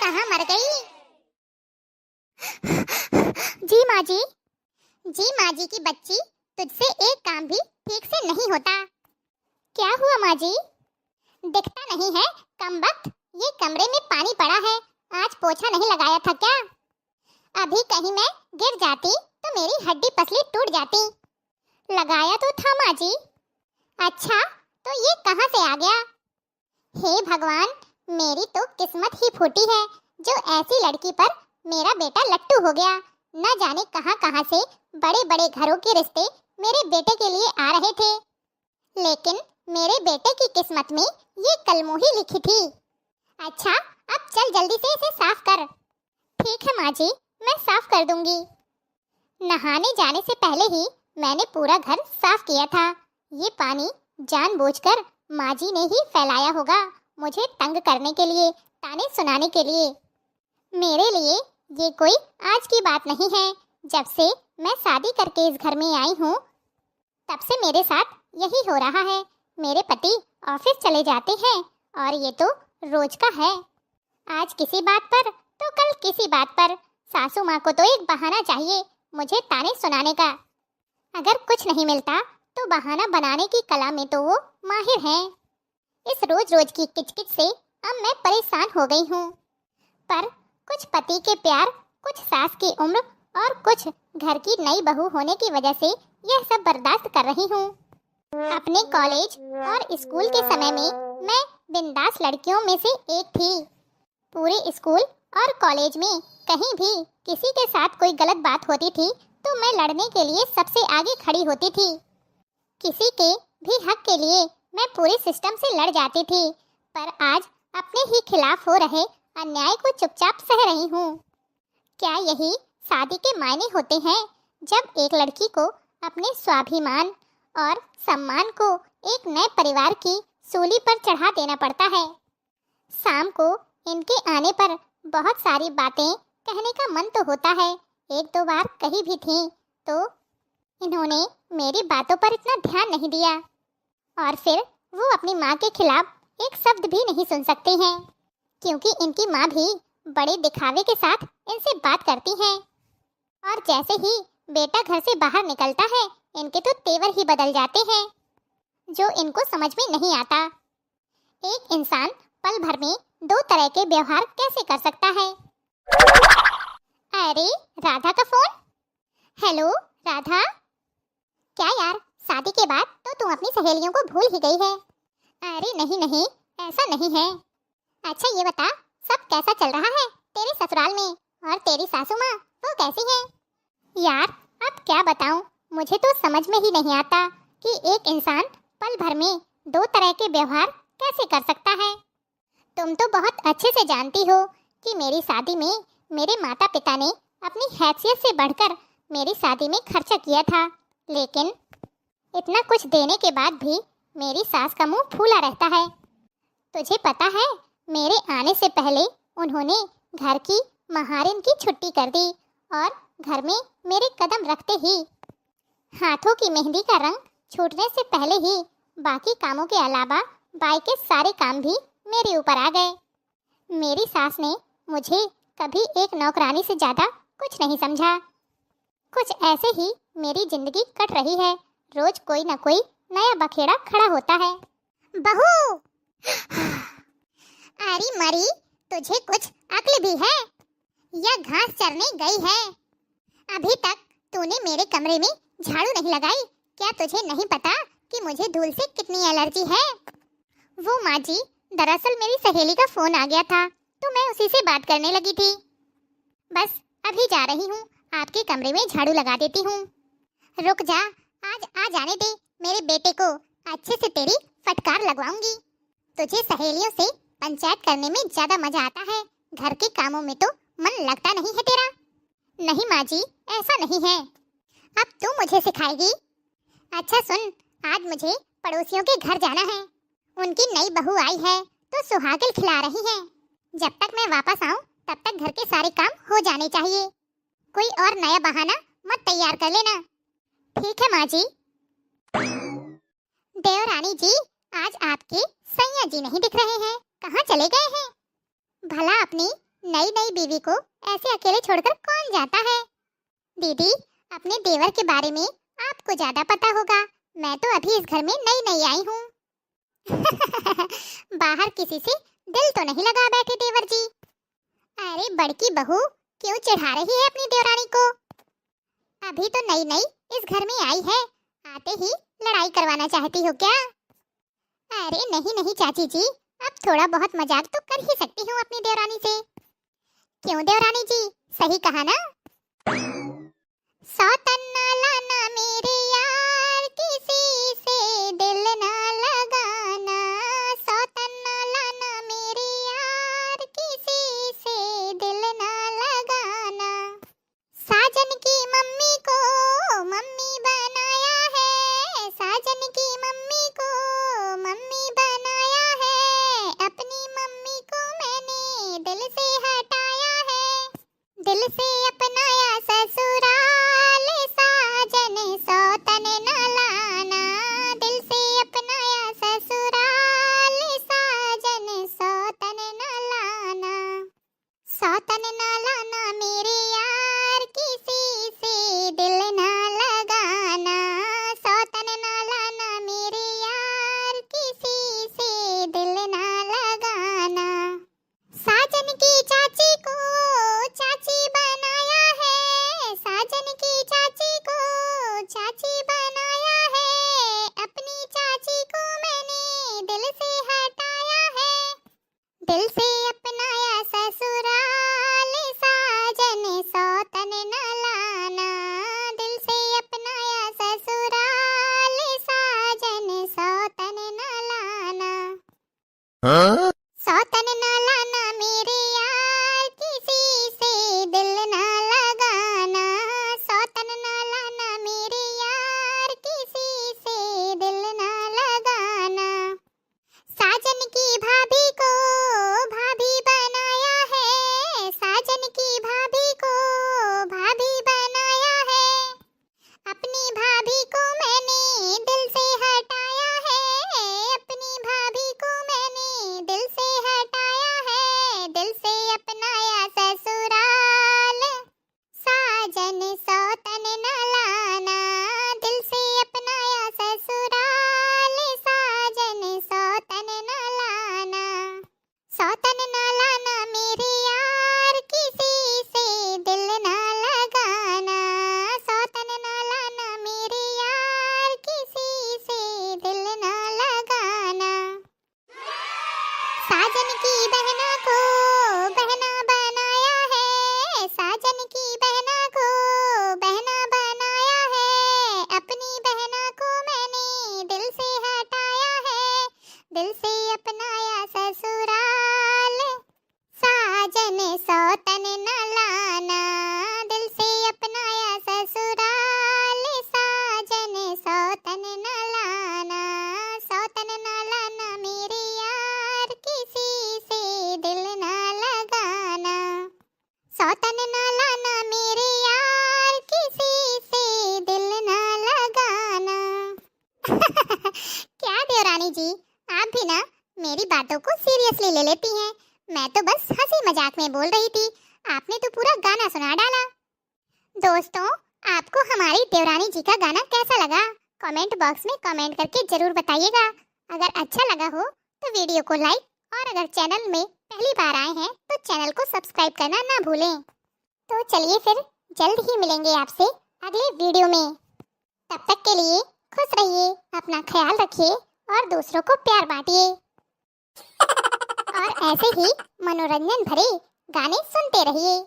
कहाँ मर गई? जी माँ जी। जी माँ जी की बच्ची, तुझसे एक काम भी ठीक से नहीं होता। क्या हुआ माँ जी? दिखता नहीं है कमबख्त, ये कमरे में पानी पड़ा है, आज पोछा नहीं लगाया था क्या? अभी कहीं मैं गिर जाती तो मेरी हड्डी पसली टूट जाती। लगाया तो था माँ जी। अच्छा, तो ये कहाँ से आ गया? हे भगवान, मेरी तो किस्मत ही फूटी है जो ऐसी लड़की पर मेरा बेटा लट्टू हो गया। न जाने कहां कहां से बड़े बड़े घरों के रिश्ते मेरे बेटे के लिए आ रहे थे, लेकिन मेरे बेटे की किस्मत में ये कलमुही लिखी थी। अच्छा, अब चल जल्दी से इसे साफ कर। ठीक है माँ जी, मैं साफ कर दूंगी। नहाने जाने से पहले ही मैंने पूरा घर साफ किया था। ये पानी जानबूझकर माँ जी ने ही फैलाया होगा, मुझे तंग करने के लिए, ताने सुनाने के लिए। मेरे लिए ये कोई आज की बात नहीं है। जब से मैं शादी करके इस घर में आई हूँ, तब से मेरे साथ यही हो रहा है। मेरे पति ऑफिस चले जाते हैं और ये तो रोज का है। आज किसी बात पर तो कल किसी बात पर। सासू माँ को तो एक बहाना चाहिए मुझे ताने सुनाने का। अगर कुछ नहीं मिलता तो बहाना बनाने की कला में तो वो माहिर हैं। इस रोज रोज की किचकिच से अब मैं परेशान हो गई हूँ। पर कुछ पति के प्यार, कुछ सास की उम्र और कुछ घर की नई बहू होने की वजह से यह सब बर्दाश्त कर रही हूँ। अपने कॉलेज और स्कूल के समय में मैं बिंदास लड़कियों में से एक थी। पूरे स्कूल और कॉलेज में कहीं भी किसी के साथ कोई गलत बात होती थी तो मैं लड़ने के लिए सबसे आगे खड़ी होती थी। किसी के भी हक के लिए मैं पूरे सिस्टम से लड़ जाती थी, पर आज अपने ही खिलाफ हो रहे अन्याय को चुपचाप सह रही हूँ। क्या यही शादी के मायने होते हैं, जब एक लड़की को अपने स्वाभिमान और सम्मान को एक नए परिवार की सूली पर चढ़ा देना पड़ता है। शाम को इनके आने पर बहुत सारी बातें कहने का मन तो होता है, एक दो बार कही भी थी, तो इन्होंने मेरी बातों पर इतना ध्यान नहीं दिया। और फिर वो अपनी माँ के खिलाफ एक शब्द भी नहीं सुन सकते हैं, क्योंकि इनकी माँ भी बड़े दिखावे के साथ इनसे बात करती हैं। और जैसे ही बेटा घर से बाहर निकलता है, इनके तो तेवर ही बदल जाते हैं, जो इनको समझ में नहीं आता। एक इंसान पल भर में दो तरह के व्यवहार कैसे कर सकता है? अरे, राधा का फोन। हेलो राधा। क्या यार, शादी के बाद तो तुम अपनी सहेलियों को भूल ही गई है। अरे नहीं नहीं, ऐसा नहीं है। अच्छा ये बता, सब कैसा चल रहा है तेरे ससुराल में, और तेरी सासू माँ वो कैसी है? यार अब क्या बताऊं, मुझे तो समझ में ही नहीं आता कि एक इंसान पल भर में दो तरह के व्यवहार कैसे कर सकता है। तुम तो बहुत अच्छे से जानती हो कि मेरी शादी में मेरे माता पिता ने अपनी हैसियत से बढ़कर मेरी शादी में खर्चा किया था, लेकिन इतना कुछ देने के बाद भी मेरी सास का मुंह फूला रहता है। तुझे पता है, मेरे आने से पहले उन्होंने घर की महारिन की छुट्टी कर दी और घर में मेरे कदम रखते ही हाथों की मेहंदी का रंग छूटने से पहले ही बाकी कामों के अलावा बाई के सारे काम भी मेरे ऊपर आ गए। मेरी सास ने मुझे कभी एक नौकरानी से ज्यादा कुछ नहीं समझा। कुछ ऐसे ही मेरी जिंदगी कट रही है, रोज कोई न कोई नया बखेड़ा खड़ा होता है। बहू, अरे मरी, तुझे कुछ अक्ल भी है या घास चरने गई है? अभी तक तूने मेरे कमरे में झाड़ू नहीं लगाई। क्या तुझे नहीं पता कि मुझे धूल से कितनी एलर्जी है? वो माँ जी, दरअसल मेरी सहेली का फोन आ गया था तो मैं उसी से बात करने लगी थी। बस अभी जा रही हूँ, आपके कमरे में झाड़ू लगा देती हूँ। रुक जा, आज आ जाने दे मेरे बेटे को, अच्छे से तेरी फटकार लगवाऊंगी। तुझे सहेलियों से पंचायत करने में ज्यादा मजा आता है, घर के कामों में तो मन लगता नहीं है तेरा। नहीं माँ जी, ऐसा नहीं है, अब तू मुझे सिखाएगी। अच्छा सुन, आज मुझे पड़ोसियों के घर जाना है। उनकी नई बहू आई है तो सुहागिल खिला रही है। जब तक मैं वापस आऊं तब तक घर के सारे काम हो जाने चाहिए। कोई और नया बहाना मत तैयार कर लेना। ठीक है माँ जी। देवरानी जी, आज आपके सैया जी नहीं दिख रहे हैं, कहाँ चले गए हैं? भला अपनी नई नई बीवी को ऐसे अकेले छोड़कर कौन जाता है। दीदी, अपने देवर के बारे में आपको ज्यादा पता होगा, मैं तो अभी इस घर में नई नई आई हूँ। बाहर किसी से दिल तो नहीं लगा बैठे देवर जी? अरे बड़की बहू क्यों चिढ़ा रही है अपनी देवरानी को? अभी तो नई नई इस घर में आई है, आते ही लड़ाई करवाना चाहती हो क्या? अरे नहीं नहीं चाची जी, अब थोड़ा बहुत मजाक तो कर ही सकती हूँ अपनी देवरानी से। क्यों देवरानी जी, सही कहा ना? सौतन ना लाना मेरे यार, किसी से दिल ना लगाना। सौतन ना लाना मेरे यार, किसी से दिल ना लगाना। साजन की मम्मी को मम्मी बनाया है, साजन की मम्मी को मम्मी बनाया है। अपनी मम्मी को मैंने दिल से हटाया है, दिल से अपनाया ससुराल। साजन सौतन न लाना, दिल से अपनाया ससुराल। साजन सौतन न लाना। सौतन न लाना मेरे यार, किसी से दिल ना लगाना। सौतन न लाना मेरे यार, किसी से दिल ना लगाना। साजन की चाची को चाची बनाया है, साजन की चाची को चाची बनाया है। अपनी चाची को मैंने दिल से हटाया है, दिल से अपनाया ससुराल। साजन सौतन न लाना, दिल से अपनाया ससुराल। साजन सौतन न लाना। सौतन न लाना मेरे यार, किसी से दिल ना लगाना। सौतन न लाना मेरे यार, किसी से दिल ना लगाना। साजन की भाभी को भाभी बनाया है, साजन की भाभी को भाभी बनाया है। अपनी भाभी को मैंने दिल से हटाया है, अपनी भाभी को मैंने दिल से हटाया है। दिल से अपनाया ससुराल। साजन सौतन न लाना, दिल से अपनाया ससुराल। साजन सौतन न लाना। सौतन न लाना मेरे यार, किसी से दिल ना लगाना। सौतन न लाना मेरे यार, किसी से दिल ना लगाना। साजन की बहना को बहना बनाया है, साजन की बहना को बहना बनाया है। अपनी बहना को मैंने दिल से हटाया है, दिल से अपनाया ससुराल। साजन सौतन न लाना, दिल से अपनाया ससुराल। साजन सौतन न लाना। सौतन न लाना मेरे यार, किसी से दिल ना लगाना। सौतन न लाना मेरे यार, किसी से दिल ना लगाना। क्या देवरानी जी, आप भी ना मेरी बातों को सीरियसली ले लेती हैं। मैं तो बस हंसी मजाक में बोल रही थी, आपने तो पूरा गाना सुना डाला। दोस्तों, आपको हमारी देवरानी जी का गाना कैसा लगा? कमेंट बॉक्स में कमेंट करके जरूर बताइएगा। अगर अच्छा लगा हो तो वीडियो को लाइक, और अगर चैनल में पहली बार आए हैं तो चैनल को सब्सक्राइब करना ना भूलें। तो चलिए फिर जल्द ही मिलेंगे आपसे अगले वीडियो में। तब तक के लिए खुश रहिए, अपना ख्याल रखिए और दूसरों को प्यार बांटिए। और ऐसे ही मनोरंजन भरे गाने सुनते रहिए।